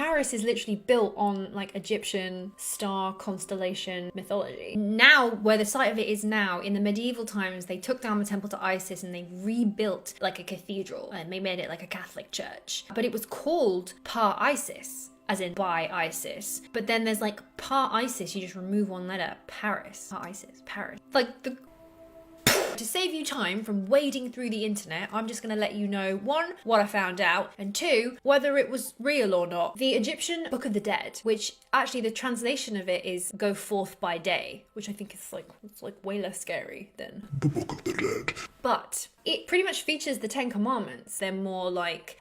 Paris is literally built on like Egyptian star constellation mythology. Now, where the site of it is now, in the medieval times, they took down the temple to Isis and they rebuilt like a cathedral and they made it like a Catholic church. But it was called Par Isis, as in by Isis. But then there's like Par Isis, you just remove one letter, Paris. Par Isis, Paris. Like the... To save you time from wading through the internet, I'm just going to let you know, one, what I found out, and two, whether it was real or not. The Egyptian Book of the Dead, which actually the translation of it is Go Forth by Day, which I think is like way less scary than the Book of the Dead. But it pretty much features the 10 Commandments. They're more like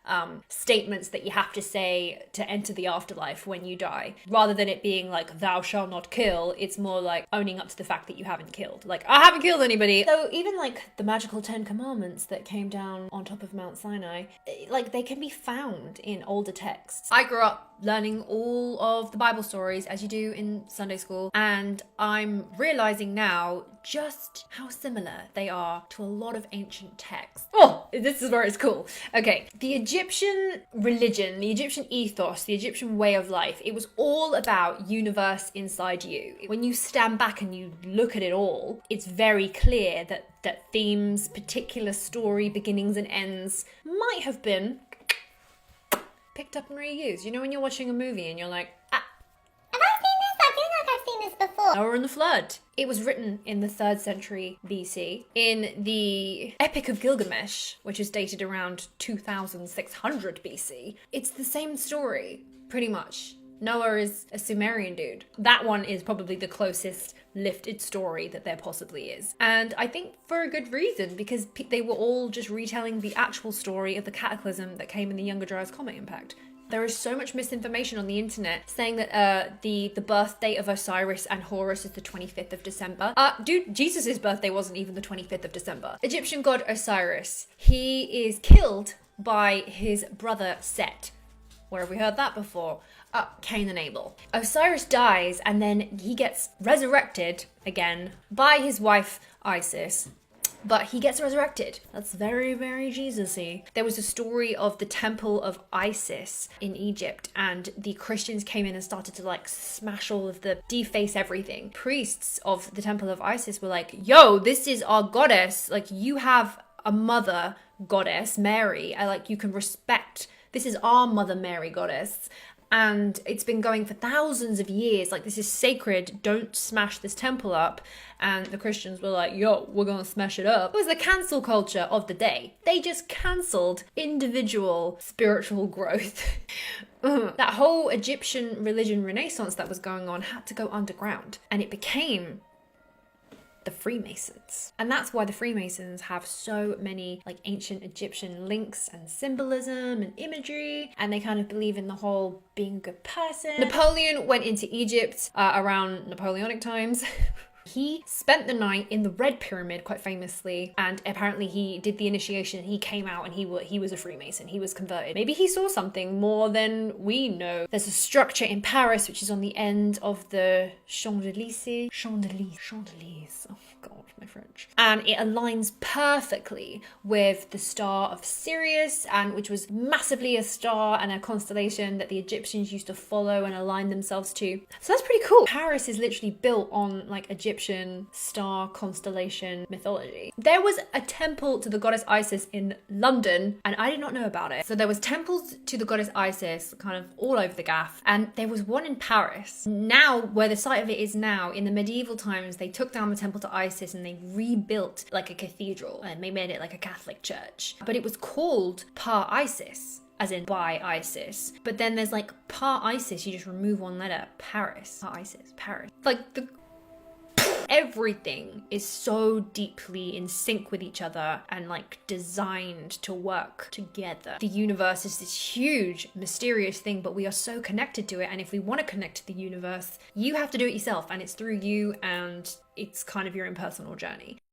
statements that you have to say to enter the afterlife when you die. Rather than it being like, thou shalt not kill, it's more like owning up to the fact that you haven't killed. Like, I haven't killed anybody. So even like the magical 10 Commandments that came down on top of Mount Sinai, like they can be found in older texts. I grew up learning all of the Bible stories as you do in Sunday school, and I'm realizing now just how similar they are to a lot of ancient texts. Oh, this is where it's cool. Okay, the Egyptian religion, the Egyptian ethos, the Egyptian way of life, it was all about universe inside you. When you stand back and you look at it all, it's very clear that themes, particular story, beginnings and ends might have been picked up and reused. You know when you're watching a movie and you're like, have I seen this? I feel like I've seen this before. Noah and the Flood. It was written in the 3rd century BC in the Epic of Gilgamesh, which is dated around 2600 BC. It's the same story, pretty much. Noah is a Sumerian dude. That one is probably the closest lifted story that there possibly is. And I think for a good reason, because they were all just retelling the actual story of the cataclysm that came in the Younger Dryas Comet Impact. There is so much misinformation on the internet saying that the birth date of Osiris and Horus is the 25th of December. Dude, Jesus' birthday wasn't even the 25th of December. Egyptian god Osiris, he is killed by his brother Set. Where have we heard that before? Cain and Abel. Osiris dies and then he gets resurrected again by his wife Isis. But he gets resurrected. That's very, very Jesus-y. There was a story of the temple of Isis in Egypt, and the Christians came in and started to like smash all of deface everything. Priests of the temple of Isis were like, yo, this is our goddess. Like, you have a mother goddess, Mary. You can respect. This is our Mother Mary goddess. And it's been going for thousands of years. Like, this is sacred. Don't smash this temple up. And the Christians were like, yo, we're going to smash it up. It was the cancel culture of the day. They just cancelled individual spiritual growth. That whole Egyptian religion renaissance that was going on had to go underground. And it became the Freemasons. And that's why the Freemasons have so many like ancient Egyptian links and symbolism and imagery, and they kind of believe in the whole being a good person. Napoleon went into Egypt around Napoleonic times. He spent the night in the Red Pyramid, quite famously, and apparently he did the initiation. He came out and he was a Freemason. He was converted. Maybe he saw something more than we know. There's a structure in Paris which is on the end of the Champs-Élysées. Champs-Élysées. Oh God, my French. And it aligns perfectly with the star of Sirius, and which was massively a star and a constellation that the Egyptians used to follow and align themselves to. So that's pretty cool. Paris is literally built on like Egyptian star constellation mythology. There was a temple to the goddess Isis in London, and I did not know about it. So there was temples to the goddess Isis kind of all over the gaff, and there was one in Paris. Now, where the site of it is now, in the medieval times, they took down the temple to Isis and they rebuilt like a cathedral and they made it like a Catholic church. But it was called Par Isis, as in by Isis. But then there's like Par Isis, you just remove one letter, Paris. Par Isis, Paris. Like everything is so deeply in sync with each other and like designed to work together. The universe is this huge, mysterious thing, but we are so connected to it. And if we want to connect to the universe, you have to do it yourself, and it's through you, and it's kind of your own personal journey.